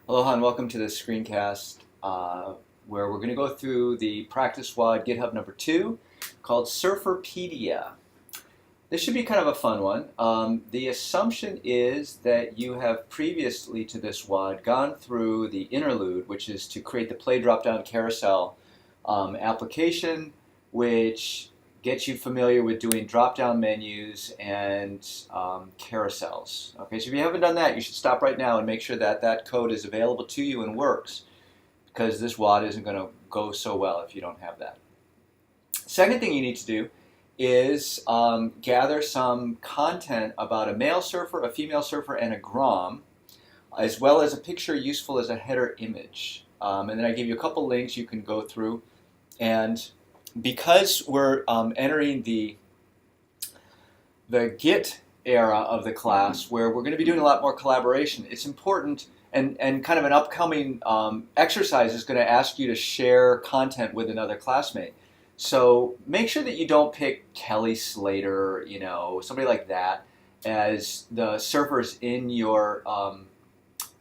Aloha and welcome to this screencast where we're going to go through the practice WOD GitHub number 2 called Surferpedia. This should be kind of a fun one. The assumption is that you have previously to this WOD gone through the interlude, which is to create the play drop-down carousel application, which gets you familiar with doing drop-down menus and carousels. Okay, so if you haven't done that, you should stop right now and make sure that that code is available to you and works, because this WOD isn't going to go so well if you don't have that. Second thing you need to do is gather some content about a male surfer, a female surfer, and a grom, as well as a picture useful as a header image. And then I give you a couple links you can go through. And because we're entering the Git era of the class, where we're going to be doing a lot more collaboration, it's important, and kind of an upcoming exercise is going to ask you to share content with another classmate. So make sure that you don't pick Kelly Slater, somebody like that, as the surfers in your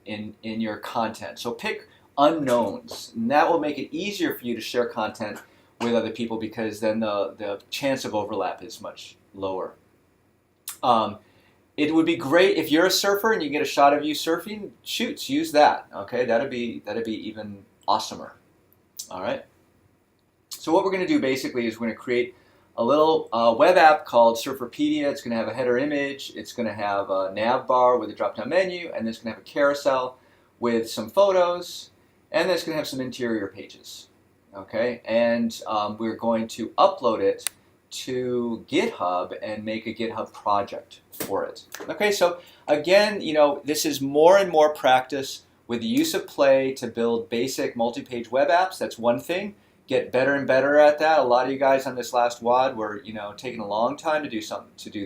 in your content. So pick unknowns, and that will make it easier for you to share content with other people, because then the chance of overlap is much lower. It would be great if you're a surfer and you get a shot of you surfing. Shoots, use that. Okay, that'd be even awesomer. All right. So what we're going to do basically is we're going to create a little web app called Surferpedia. It's going to have a header image. It's going to have a nav bar with a drop-down menu, and then it's going to have a carousel with some photos, and then it's going to have some interior pages. Okay, and we're going to upload it to GitHub and make a GitHub project for it. Okay, so again, this is more and more practice with the use of Play to build basic multi-page web apps. That's one thing. Get better and better at that. A lot of you guys on this last WOD were, taking a long time to do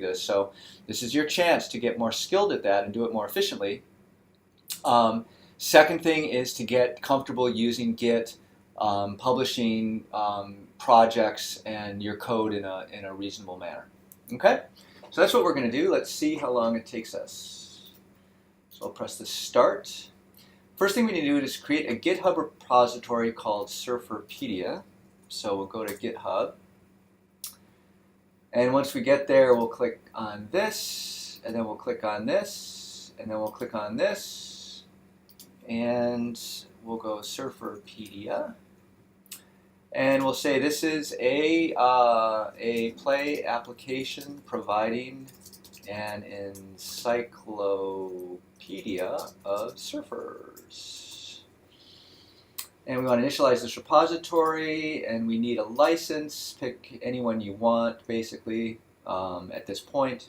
this. So this is your chance to get more skilled at that and do it more efficiently. Second thing is to get comfortable using Git, publishing projects and your code in a reasonable manner. Okay, so that's what we're going to do. Let's see how long it takes us. So I'll press the start. First thing we need to do is create a GitHub repository called Surferpedia. So we'll go to GitHub, and once we get there, we'll click on this, and then we'll click on this, and then we'll click on this, and we'll go Surferpedia. And we'll say this is a Play application providing an encyclopedia of surfers. And we want to initialize this repository, and we need a license. Pick anyone you want, basically, at this point.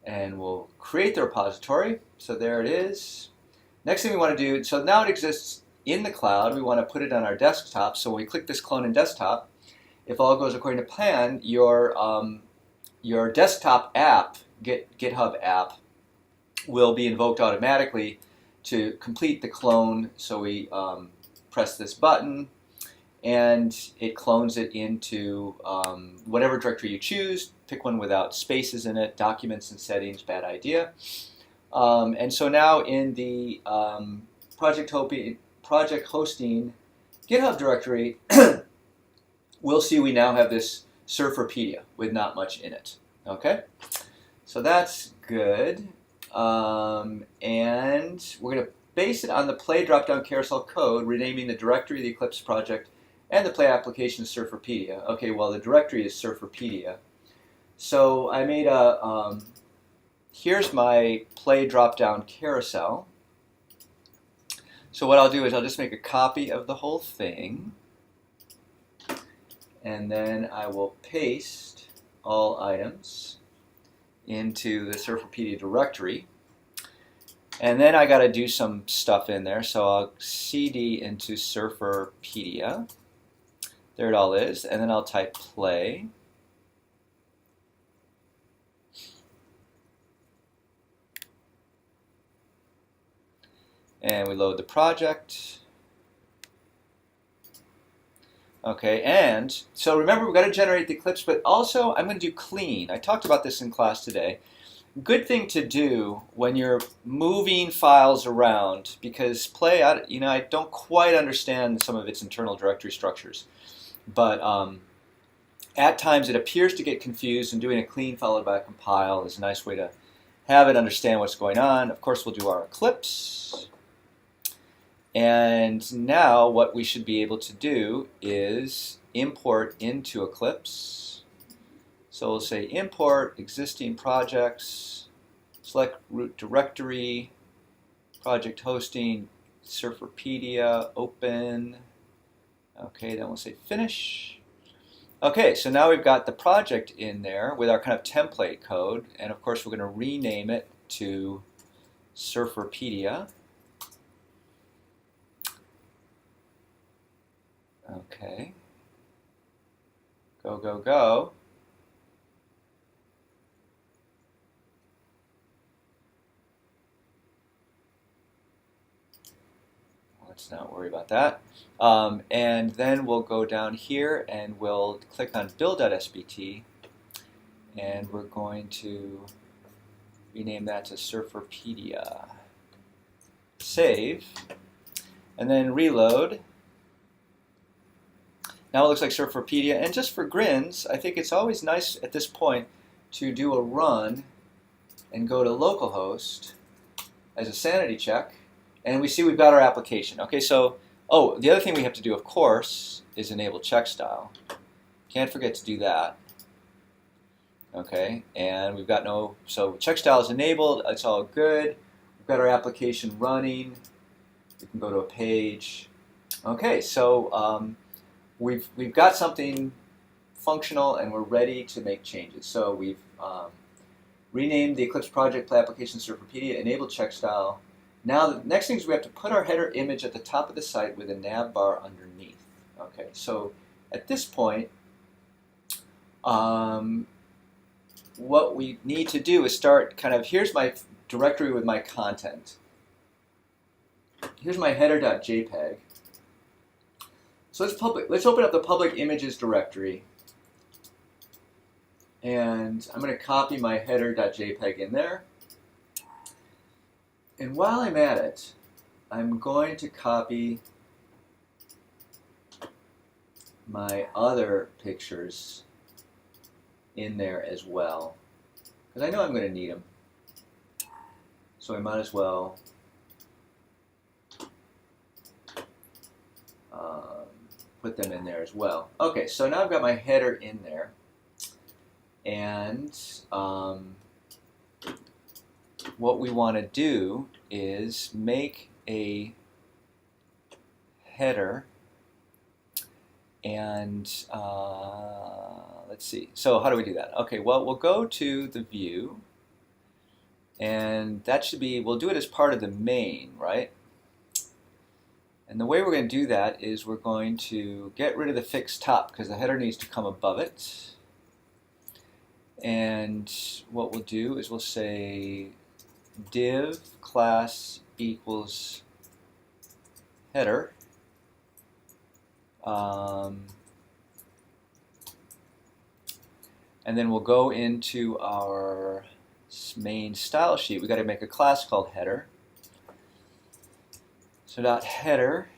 And we'll create the repository. So there it is. Next thing we want to do, so now it exists in the cloud. We want to put it on our desktop. So when we click this clone in desktop, if all goes according to plan, your desktop app, GitHub app, will be invoked automatically to complete the clone. So we press this button, and it clones it into whatever directory you choose. Pick one without spaces in it. Documents and settings, bad idea. And so now in the project hosting GitHub directory, we'll see we now have this Surferpedia with not much in it. Okay, so that's good. And we're going to base it on the Play drop-down carousel code, renaming the directory, the Eclipse project, and the Play application Surferpedia. Okay, well, the directory is Surferpedia. So I made here's my Play drop-down carousel. So what I'll do is I'll just make a copy of the whole thing, and then I will paste all items into the Surferpedia directory. And then I got to do some stuff in there, so I'll cd into Surferpedia. There it all is, and then I'll type play. And we load the project. Okay, and so remember, we've got to generate the Eclipse, but also I'm going to do clean. I talked about this in class today. Good thing to do when you're moving files around, because Play, I don't quite understand some of its internal directory structures, but at times it appears to get confused, and doing a clean followed by a compile is a nice way to have it understand what's going on. Of course, we'll do our Eclipse. And now what we should be able to do is import into Eclipse. So we'll say import existing projects, select root directory, project hosting, Surferpedia, open. Okay, then we'll say finish. Okay, so now we've got the project in there with our kind of template code, and of course we're going to rename it to Surferpedia. Okay. Go, go, go. Let's not worry about that. And then we'll go down here and we'll click on build.sbt, and we're going to rename that to Surferpedia. Save, and then reload. Now it looks like Surferpedia, and just for grins, I think it's always nice at this point to do a run and go to localhost as a sanity check, and we see we've got our application. Okay, so, the other thing we have to do, of course, is enable Checkstyle. Can't forget to do that. Okay, and we've got so Checkstyle is enabled, it's all good. We've got our application running. We can go to a page. Okay, so we've got something functional and we're ready to make changes. So we've renamed the Eclipse project play application Surferpedia, enabled Checkstyle. Now the next thing is we have to put our header image at the top of the site with a nav bar underneath. Okay, so at this point, what we need to do is start kind of, here's my directory with my content. Here's my header.jpg. So let's open up the public images directory, and I'm going to copy my header.jpg in there. And while I'm at it, I'm going to copy my other pictures in there as well, because I know I'm going to need them. So I might as well put them in there as well. Okay, so now I've got my header in there, and what we want to do is make a header, and let's see. So how do we do that? Okay, well, we'll go to the view, and that should be, we'll do it as part of the main, right? And the way we're going to do that is we're going to get rid of the fixed top because the header needs to come above it. And what we'll do is we'll say div class equals header. And then we'll go into our main style sheet. We've got to make a class called header. So dot header,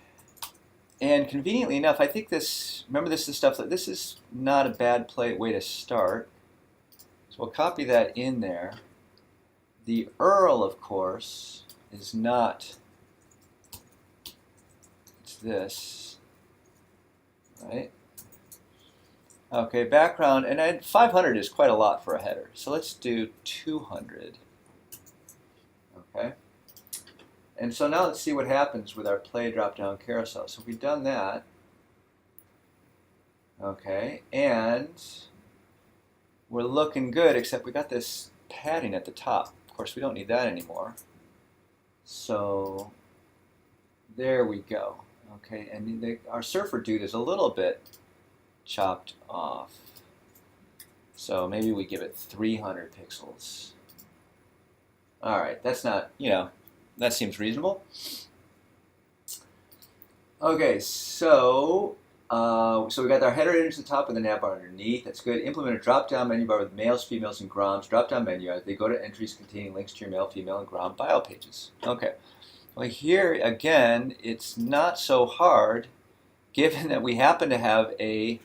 and conveniently enough, I think this, remember this is stuff that this is not a bad way to start. So we'll copy that in there. The URL, of course, is not, it's this, right? Okay, background, and 500 is quite a lot for a header. So let's do 200, okay? And so now let's see what happens with our play drop-down carousel. So we've done that. Okay, and we're looking good, except we got this padding at the top. Of course, we don't need that anymore. So there we go. Okay, and our surfer dude is a little bit chopped off. So maybe we give it 300 pixels. All right, that's not, that seems reasonable. Okay, so So we got our header image at the top and the navbar underneath. That's good. Implement a drop-down menu bar with males, females, and groms. Drop-down menu as they go to entries containing links to your male, female, and grom bio pages. Okay. Well, here again, it's not so hard, given that we happen to have a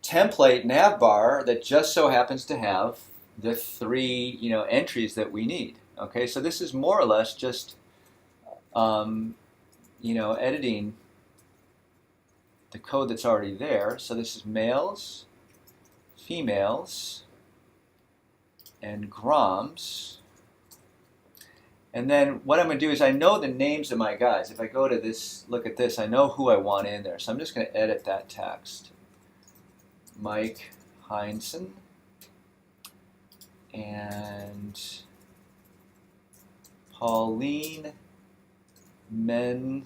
template navbar that just so happens to have the three, entries that we need. Okay, so this is more or less just, editing the code that's already there. So this is males, females, and groms. And then what I'm going to do is I know the names of my guys. If I go to this, look at this, I know who I want in there. So I'm just going to edit that text. Mike Heinzen and Pauline Menzer.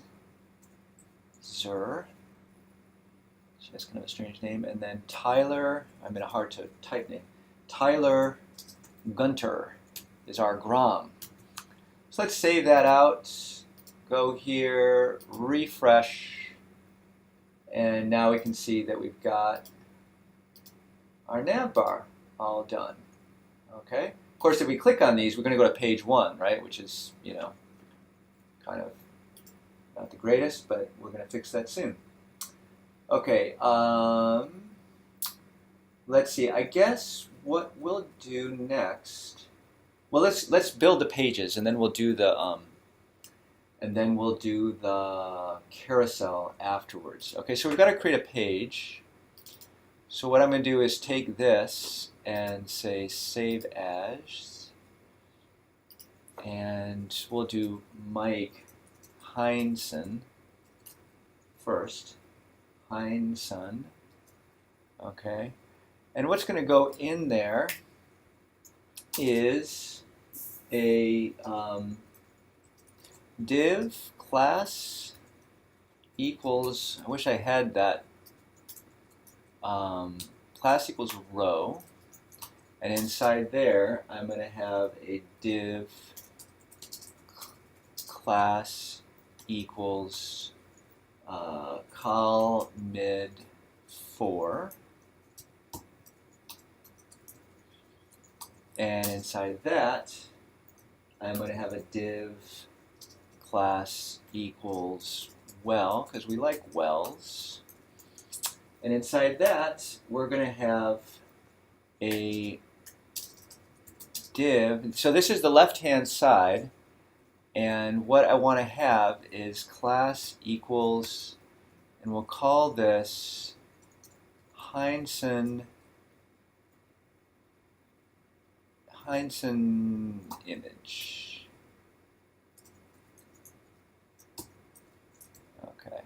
That's kind of a strange name. And then Tyler, I'm in a hard to type name. Tyler Gunter is our grom. So let's save that out. Go here, refresh, and now we can see that we've got our navbar all done. Okay. Of course, if we click on these, we're going to go to page 1, right? Which is, kind of not the greatest, but we're going to fix that soon. Okay, let's see. I guess what we'll do next. Well, let's build the pages, and then we'll do the carousel afterwards. Okay, so we've got to create a page. So what I'm going to do is take this and say save as, and we'll do Mike Heinzen first. Heinzen, okay, and what's going to go in there is a div class equals, I wish I had that, class equals row, and inside there I'm going to have a div class equals col mid 4, and inside that I'm going to have a div class equals well, because we like wells, and inside that we're going to have a div. So this is the left hand side, and what I want to have is class equals, and we'll call this Heinzen image. Okay.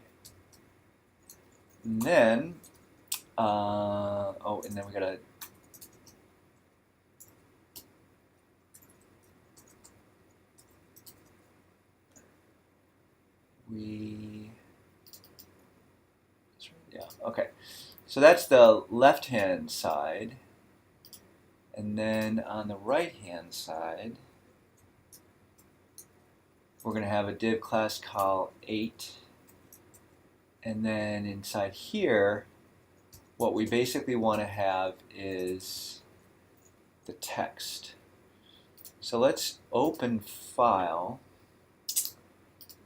And then, and then we gotta okay. So that's the left-hand side. And then on the right-hand side, we're going to have a div class col 8. And then inside here, what we basically want to have is the text. So let's open file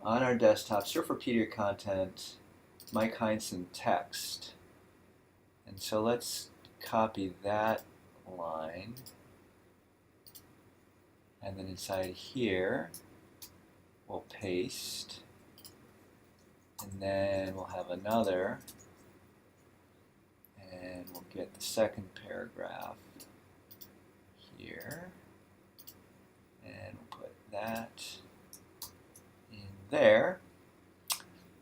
on our desktop, Surferpedia content, Mike Heinzen text. And so let's copy that line, and then inside here we'll paste, and then we'll have another, and we'll get the second paragraph here, and we'll put that in there.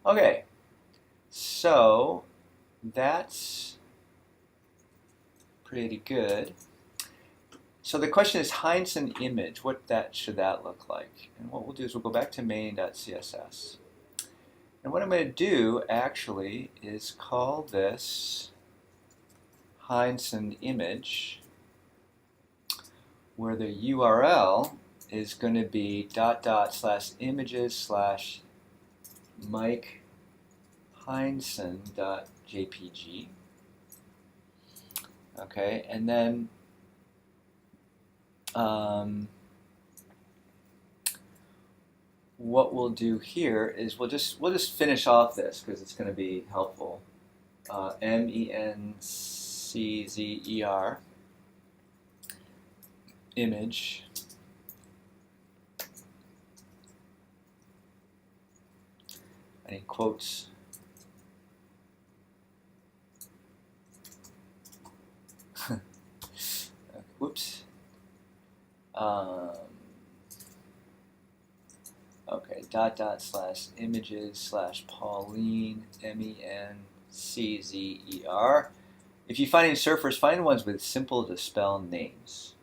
Okay, so that's pretty good. So the question is Heinzen image. What should that look like? And what we'll do is we'll go back to main.css. And what I'm going to do actually is call this Heinzen image, where the URL is going to be /images/Mike Heinsohn.jpg. Okay, and then what we'll do here is we'll just finish off this because it's going to be helpful. MENCZER image I need quotes. Whoops. Okay, / images / Pauline, MENCZER. If you find any surfers, find ones with simple to spell names,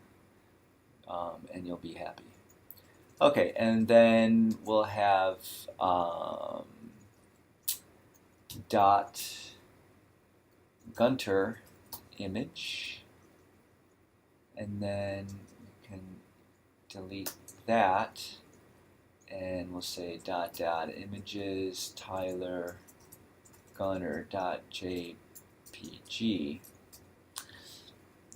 and you'll be happy. Okay, and then we'll have .gunter image, and then we can delete that, and we'll say ..images Tyler Gunner.jpg.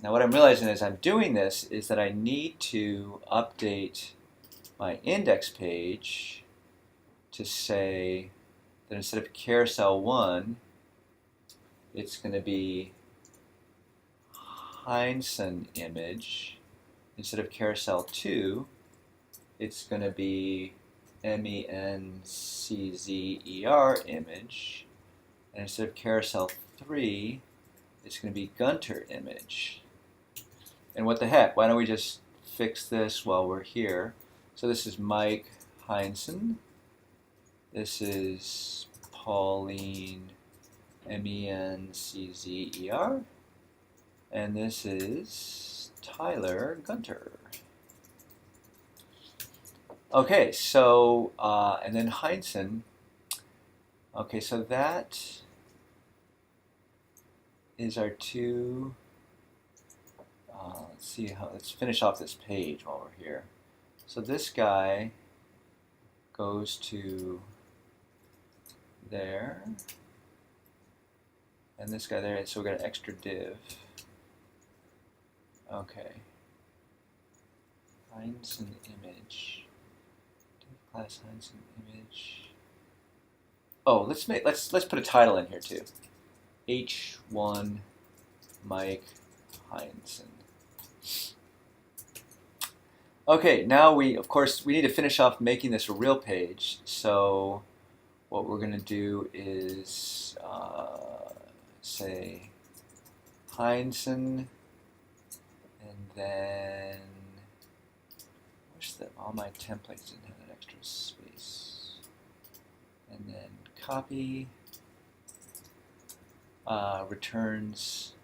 Now what I'm realizing as I'm doing this is that I need to update my index page to say that instead of carousel 1, it's going to be Heinsohn image. Instead of carousel 2, it's going to be MENCZER image. And instead of carousel 3, it's going to be Gunter image. And what the heck, why don't we just fix this while we're here? So this is Mike Heinsohn. This is Pauline, MENCZER. And this is Tyler Gunter. Okay, so, and then Heinsohn. Okay, so that is our two, let's finish off this page while we're here. So this guy goes to there, and this guy there, so we've got an extra div. Okay. Heinsohn image. Div class Heinsohn image. Oh, let's put a title in here too. H1 Mike Heinsohn. Okay, now of course we need to finish off making this a real page. So what we're going to do is say Heinsohn, and then all my templates didn't have that extra space, and then copy returns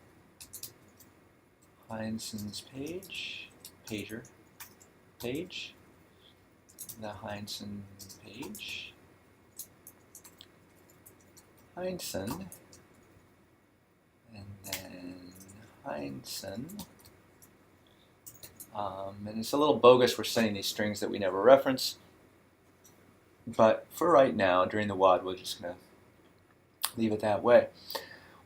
Heinsohn's page, the Heinsohn page, Heinsohn, and then Heinsohn. And it's a little bogus we're sending these strings that we never reference, but for right now, during the WOD, we're just going to leave it that way.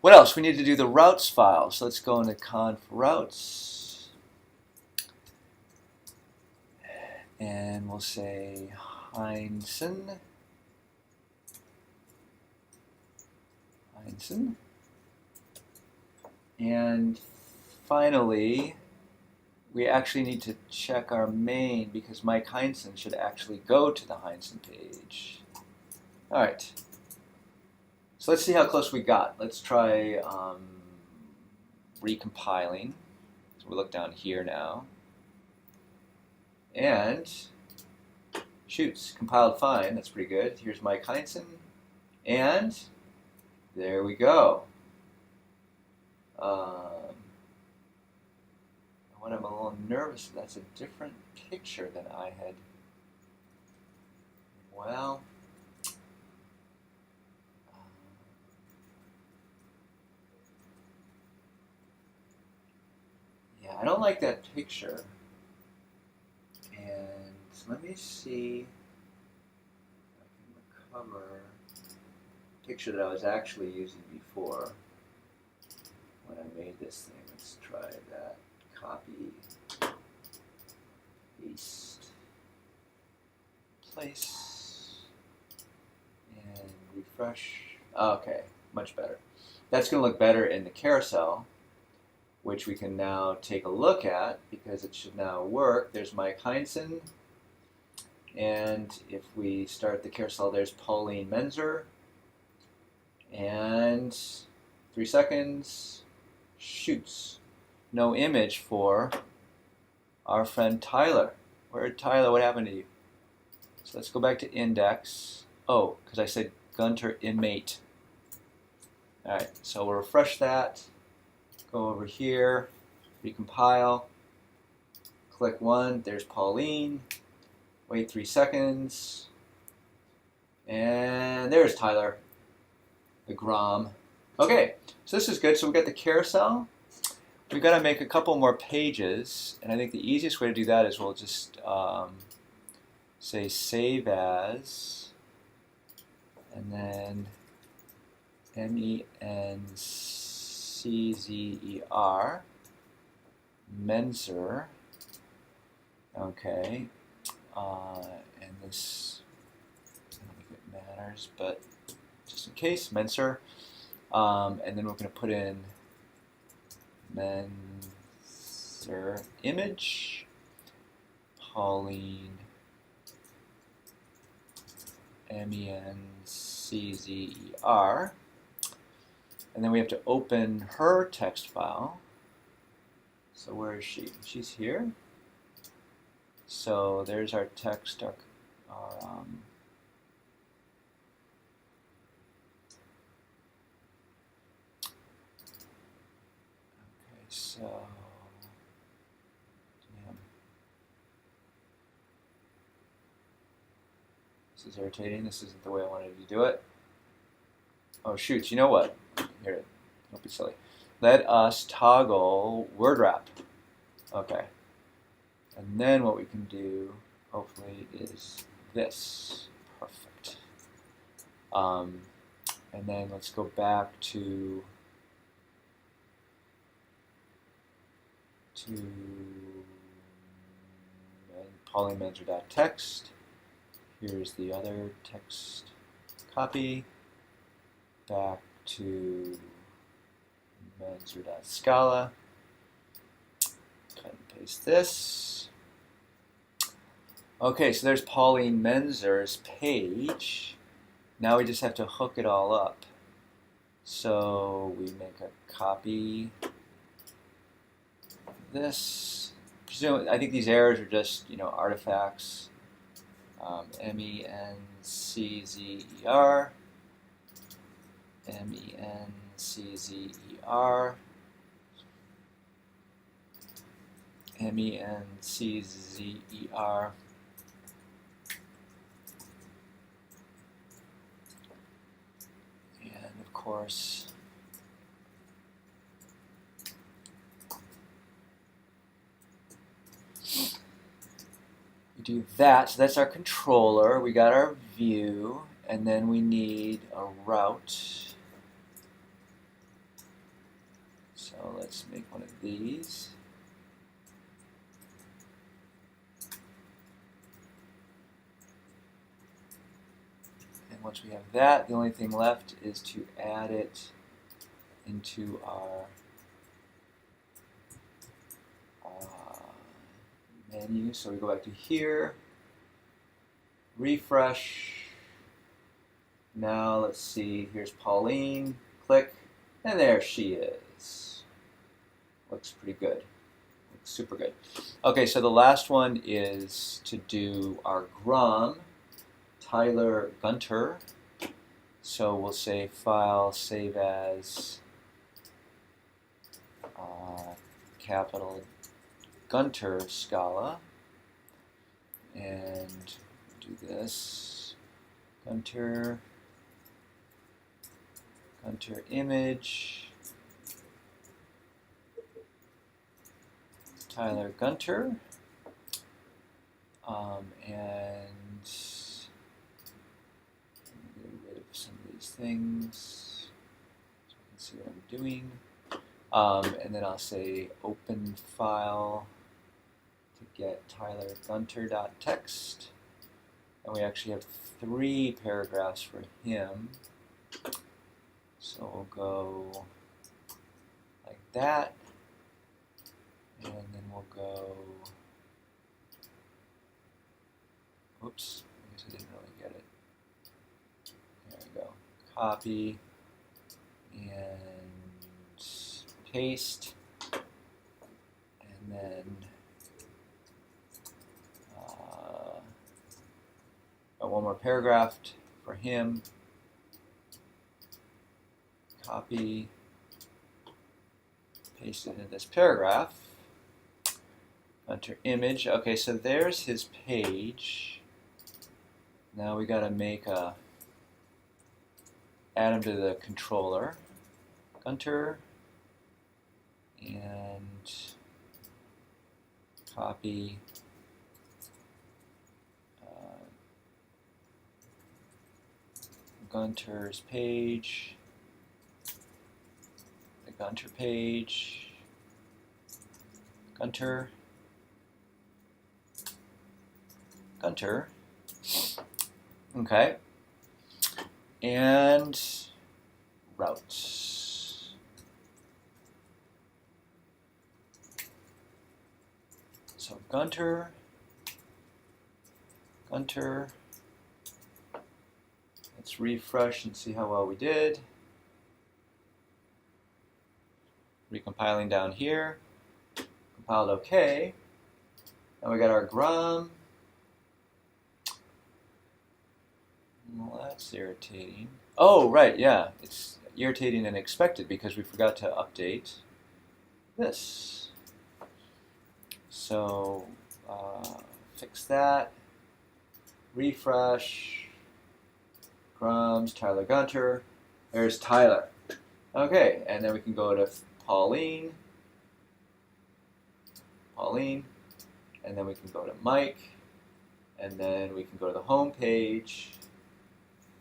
What else? We need to do the routes file. So let's go into conf routes, and we'll say Heinsohn. And finally, we actually need to check our main because Mike Heinsohn should actually go to the Heinsohn page. All right. So let's see how close we got. Let's try recompiling. So we look down here now. And shoots, compiled fine. That's pretty good. Here's Mike Heinsohn. And there we go. What I'm a little nervous, that's a different picture than I had. Well, yeah, I don't like that picture. And let me see if I can recover. picture that I was actually using before when I made this thing. Let's try that. Copy, paste, place, and refresh. Okay, much better. That's going to look better in the carousel, which we can now take a look at because it should now work. There's Mike Heinsohn. And if we start the carousel, there's Pauline Menzer. And 3 seconds, shoots. No image for our friend Tyler. Where'd Tyler, what happened to you? So let's go back to index. Oh, because I said Gunter inmate. All right, so we'll refresh that. Go over here, recompile. Click 1, there's Pauline. Wait 3 seconds. And there's Tyler, the Grom. Okay, so this is good. So we got the carousel. We've got to make a couple more pages, and I think the easiest way to do that is we'll just say save as, and then MENCZER, Menzer, okay, and this, I don't think it matters, but just in case, Menzer, and then we're going to put in Menzer image, Pauline, MENCZER, and then we have to open her text file. So where is she? She's here. So there's our text, our okay, so damn. This is irritating. This isn't the way I wanted to do it. Oh shoot, you know what? Here, don't be silly. Let us toggle word wrap. Okay. And then what we can do, hopefully, is this. Perfect. And then let's go back to paulinemenzer.text. Here's the other text copy. Back to menzer.scala. Cut and paste this. Okay, so there's Pauline Menzer's page. Now we just have to hook it all up. So we make a copy of this. Presumably, I think these errors are just, artifacts. MENCZER. MENCZER. MENCZER. And of course, we do that. So that's our controller. We got our view, and then we need a route. So let's make one of these. And once we have that, the only thing left is to add it into our menu. So we go back to here, refresh. Now let's see, here's Pauline, click, and there she is. Looks pretty good. Looks super good. Okay, so the last one is to do our Grom, Tyler Gunter. So we'll say file, save as, capital Gunter Scala, and do this, Gunter image, Tyler Gunter, and get rid of some of these things so you can see what I'm doing. And then I'll say open file to get tylergunter.txt. And we actually have 3 paragraphs for him. So we'll go like that. And then we'll go, oops, I guess I didn't really get it. There we go. Copy and paste. And then one more paragraph for him. Copy, paste it into this paragraph. Enter image. Okay, so there's his page. Now we got to make add him to the controller. Gunter and copy. Gunter's page, the Gunter page, Gunter, okay, and routes. So Gunter, let's refresh and see how well we did. Recompiling down here. Compiled OK. And we got our Grom. Well, that's irritating. Oh, right, yeah. It's irritating and expected because we forgot to update this. So, fix that. Refresh. Grom's, Tyler Gunter. There's Tyler. Okay, and then we can go to Pauline, and then we can go to Mike, and then we can go to the home page,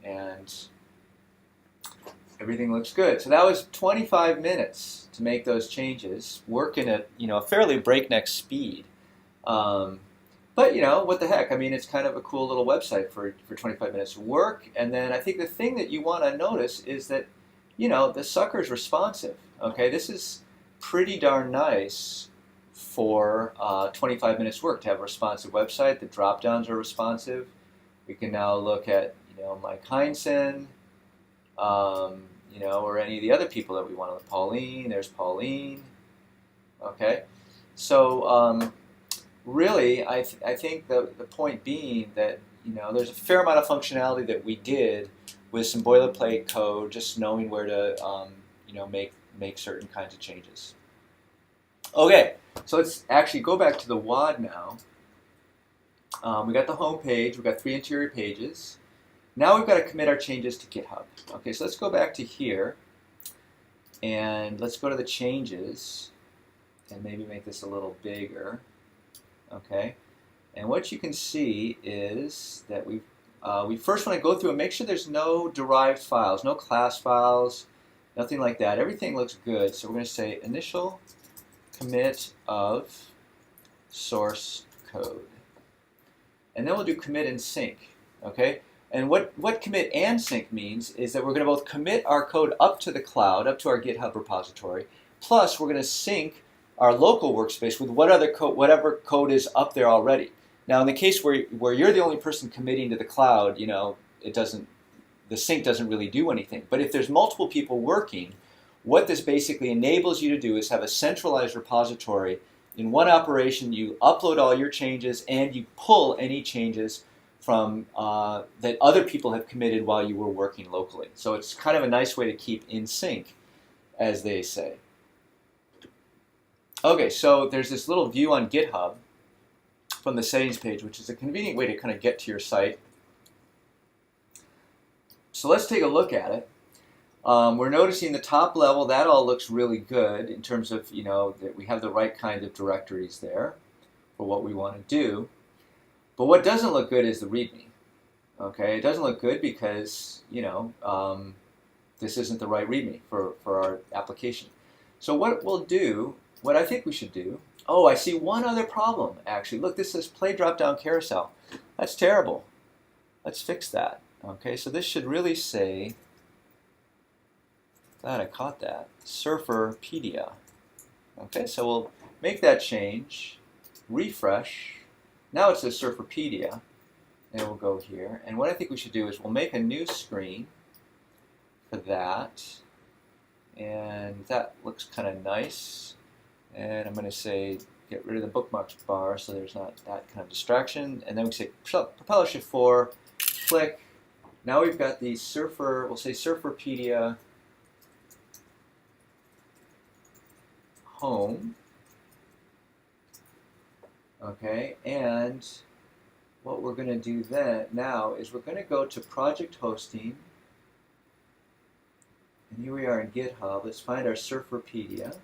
and everything looks good. So that was 25 minutes to make those changes, working at a fairly breakneck speed. But what the heck? I mean, it's kind of a cool little website for 25 minutes of work. And then I think the thing that you want to notice is that, the sucker's responsive. Okay, this is pretty darn nice for 25 minutes work to have a responsive website. The drop downs are responsive. We can now look at, Mike Heinsohn, or any of the other people that we want to look. Pauline, there's Pauline. Okay, so really, I think the point being that there's a fair amount of functionality that we did with some boilerplate code, just knowing where to make certain kinds of changes. Okay, so let's actually go back to the WOD now. We got the home page. We've got 3 interior pages. Now we've got to commit our changes to GitHub. Okay, so let's go back to here, and let's go to the changes, and maybe make this a little bigger. Okay, and what you can see is that we first want to go through and make sure there's no derived files, no class files, nothing like that. Everything looks good. So we're going to say initial commit of source code, and then we'll do commit and sync. Okay, and what commit and sync means is that we're going to both commit our code up to the cloud, up to our GitHub repository, plus we're going to sync our local workspace with whatever code is up there already. Now, in the case where you're the only person committing to the cloud, the sync doesn't really do anything. But if there's multiple people working, what this basically enables you to do is have a centralized repository. In one operation, you upload all your changes and you pull any changes from that other people have committed while you were working locally. So it's kind of a nice way to keep in sync, as they say. Okay, so there's this little view on GitHub from the settings page, which is a convenient way to kind of get to your site. So let's take a look at it. We're noticing the top level, that all looks really good in terms of, that we have the right kind of directories there for what we want to do. But what doesn't look good is the README. Okay, it doesn't look good because, this isn't the right README for our application. So what we'll do, what I think we should do, oh, I see one other problem, actually. Look, this says play drop-down carousel. That's terrible. Let's fix that. Okay, so this should really say, glad I caught that, Surferpedia. Okay, so we'll make that change, refresh. Now it says Surferpedia, and we'll go here. And what I think we should do is we'll make a new screen for that, and that looks kind of nice. And I'm going to say get rid of the bookmarks bar so there's not that kind of distraction. And then we say propeller shift 4, click. Now we've got the Surfer, we'll say Surferpedia home. Okay, and what we're going to do then now is we're going to go to project hosting. And here we are in GitHub. Let's find our Surferpedia.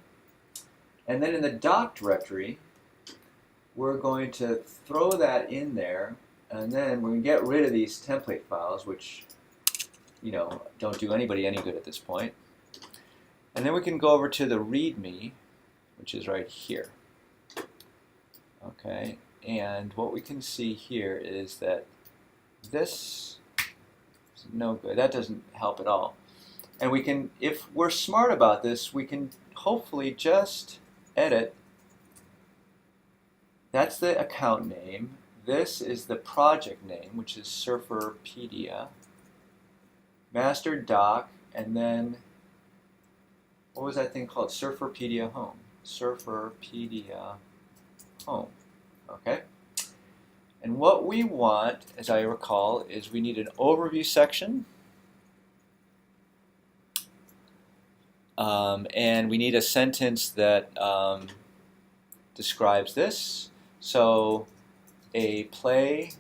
And then in the doc directory, we're going to throw that in there, and then we're going to get rid of these template files, which, don't do anybody any good at this point. And then we can go over to the README, which is right here. Okay, and what we can see here is that this is no good. That doesn't help at all. And we can, if we're smart about this, we can hopefully just edit. That's the account name. This is the project name, which is Surferpedia. Master doc, and then, what was that thing called? Surferpedia home. Surferpedia home. Okay? And what we want, as I recall, is we need an overview section. And we need a sentence that describes this. So a play,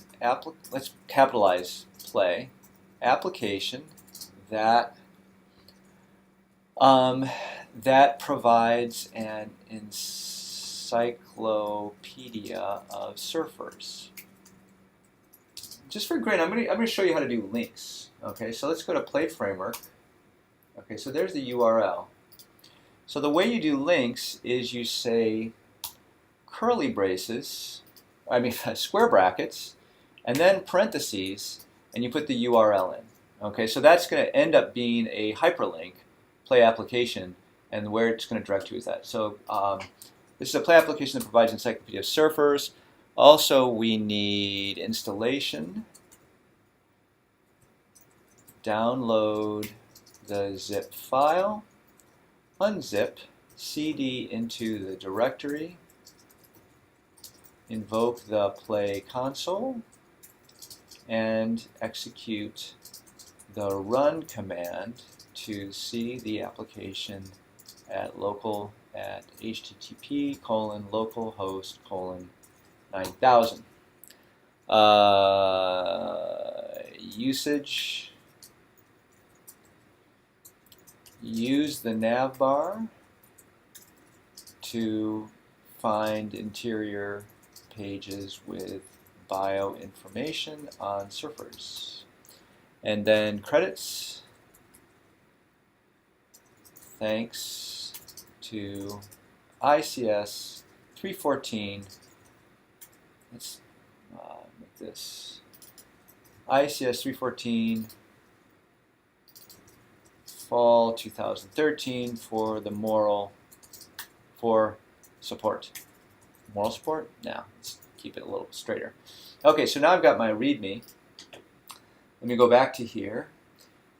let's capitalize play, application that that provides an encyclopedia of surfers. Just for granted, I'm going to show you how to do links. Okay, so let's go to Play Framework. Okay, so there's the URL. So the way you do links is you say curly braces, square brackets, and then parentheses, and you put the URL in. Okay, so that's going to end up being a hyperlink, play application, and where it's going to direct to is that. So this is a play application that provides encyclopedia of surfers. Also, we need installation, download the zip file, unzip, cd into the directory, invoke the play console, and execute the run command to see the application at http://localhost:9000. Usage. Use the navbar to find interior pages with bio information on surfers. And then credits. Thanks to ICS 314. Let's make this ICS 314 fall 2013 for the for support. Moral support? No, let's keep it a little straighter. Okay, so now I've got my README. Let me go back to here,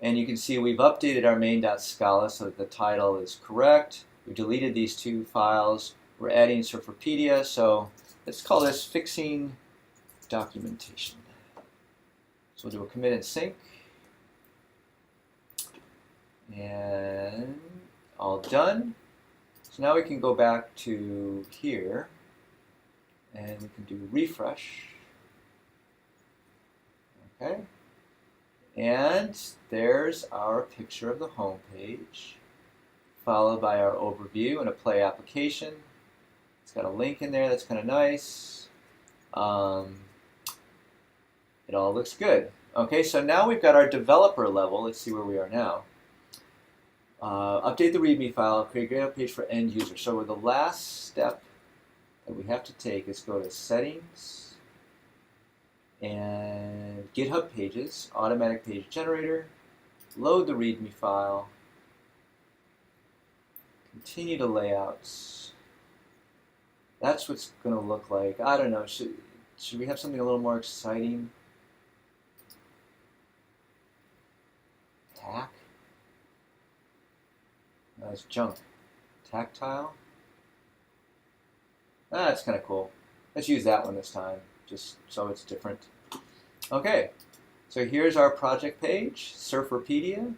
and you can see we've updated our main.scala so that the title is correct. We deleted these two files. We're adding Surferpedia, so let's call this fixing documentation. So we'll do a commit and sync. And all done. So now we can go back to here and we can do refresh. Okay. And there's our picture of the home page, followed by our overview and a play application. It's got a link in there that's kind of nice. It all looks good. Okay, so now we've got our developer level. Let's see where we are now. Update the README file, create a GitHub page for end user. So the last step that we have to take is go to Settings and GitHub Pages, Automatic Page Generator, load the README file, continue to layouts. That's what's going to look like. I don't know. Should we have something a little more exciting? Tack? That's junk. Tactile? That's kind of cool. Let's use that one this time, just so it's different. Okay, so here's our project page, Surferpedia,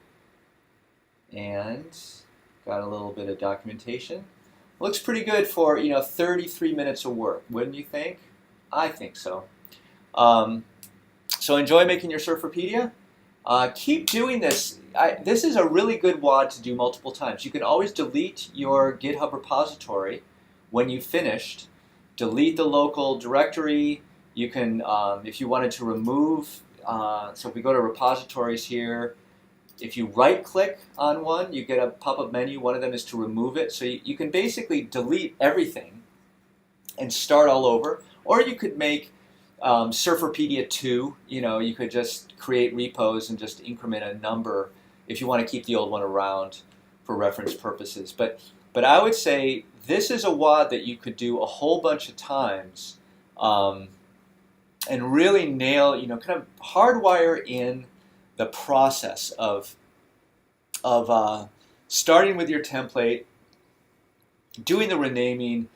and got a little bit of documentation. Looks pretty good for 33 minutes of work, wouldn't you think? I think so. So enjoy making your Surferpedia. Keep doing this. This is a really good WOD to do multiple times. You can always delete your GitHub repository when you've finished. Delete the local directory. You can, if you wanted to remove, so if we go to repositories here, if you right-click on one, you get a pop-up menu. One of them is to remove it. So you can basically delete everything and start all over. Or you could make Surferpedia 2, you could just create repos and just increment a number if you want to keep the old one around for reference purposes. But I would say this is a WOD that you could do a whole bunch of times and really nail, kind of hardwire in the process of starting with your template, doing the renaming,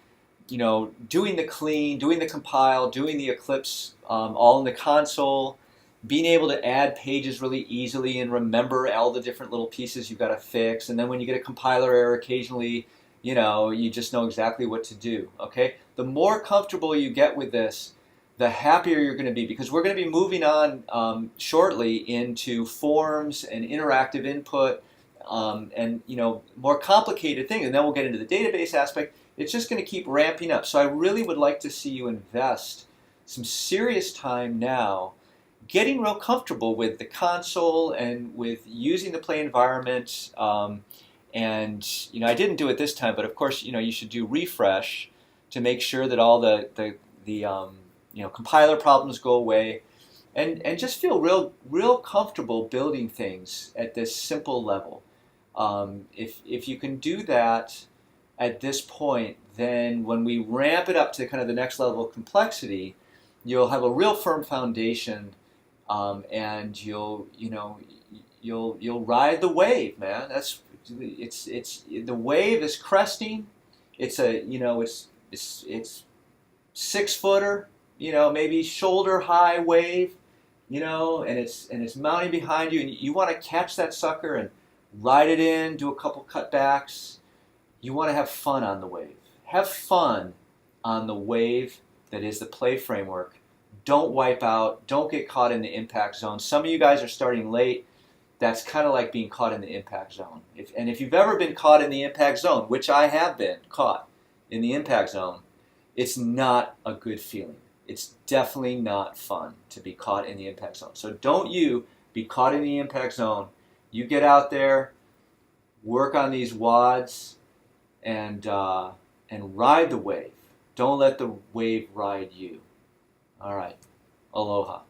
doing the clean, doing the compile, doing the Eclipse, all in the console, being able to add pages really easily and remember all the different little pieces you've got to fix. And then when you get a compiler error occasionally, you just know exactly what to do, okay? The more comfortable you get with this, the happier you're going to be, because we're going to be moving on shortly into forms and interactive input and more complicated things. And then we'll get into the database aspect. It's just going to keep ramping up. So I really would like to see you invest some serious time now getting real comfortable with the console and with using the play environment. And I didn't do it this time, but of course, you should do refresh to make sure that all the compiler problems go away, and just feel real comfortable building things at this simple level. If you can do that at this point, then when we ramp it up to kind of the next level of complexity, you'll have a real firm foundation, and you'll ride the wave, man. It's the wave is cresting. It's it's 6-footer, maybe shoulder high wave, and it's mounting behind you, and you want to catch that sucker and ride it in, do a couple cutbacks. You want to have fun on the wave. Have fun on the wave that is the play framework. Don't wipe out. Don't get caught in the impact zone. Some of you guys are starting late. That's kind of like being caught in the impact zone. If you've ever been caught in the impact zone, which I have been caught in the impact zone, it's not a good feeling. It's definitely not fun to be caught in the impact zone. So don't you be caught in the impact zone. You get out there, work on these WODs, and ride the wave. Don't let the wave ride you. All right. Aloha.